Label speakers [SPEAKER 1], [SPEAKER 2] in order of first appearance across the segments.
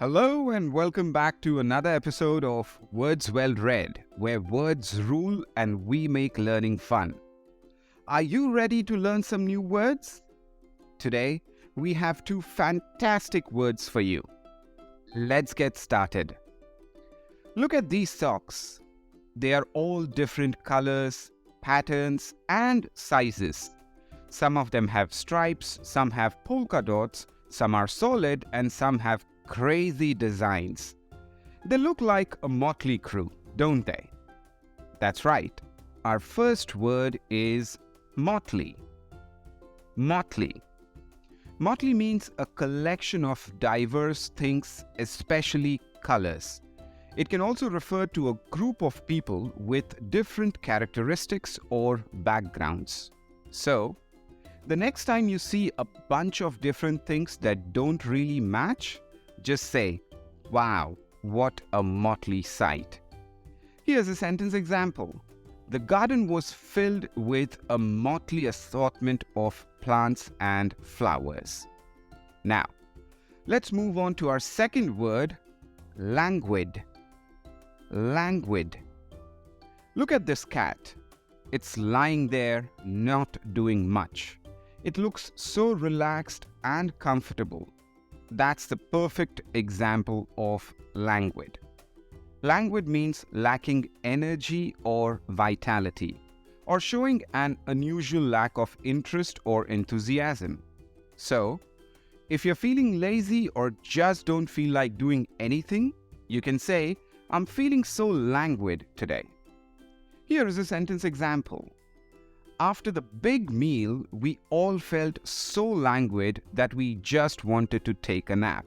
[SPEAKER 1] Hello and welcome back to another episode of Words Well Read, where words rule and we make learning fun. Are you ready to learn some new words? Today, we have two fantastic words for you. Let's get started. Look at these socks. They are all different colors, patterns, and sizes. Some of them have stripes, some have polka dots, some are solid, and some have crazy designs. They look like a motley crew, don't they? That's right. Our first word is motley. Motley. Motley means a collection of diverse things, especially colors. It can also refer to a group of people with different characteristics or backgrounds. So, the next time you see a bunch of different things that don't really match, just say, "Wow, what a motley sight." Here's a sentence example. The garden was filled with a motley assortment of plants and flowers. Now, let's move on to our second word, languid. Languid. Look at this cat. It's lying there, not doing much. It looks so relaxed and comfortable. That's the perfect example of languid. Languid means lacking energy or vitality, or showing an unusual lack of interest or enthusiasm. So, if you're feeling lazy or just don't feel like doing anything, you can say, "I'm feeling so languid today." Here is a sentence example. After the big meal, we all felt so languid that we just wanted to take a nap.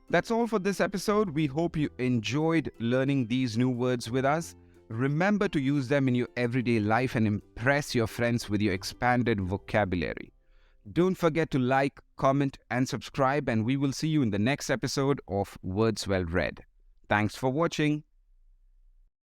[SPEAKER 1] That's all for this episode. We hope you enjoyed learning these new words with us. Remember to use them in your everyday life and impress your friends with your expanded vocabulary. Don't forget to like, comment, and subscribe, and we will see you in the next episode of Words Well Read. Thanks for watching.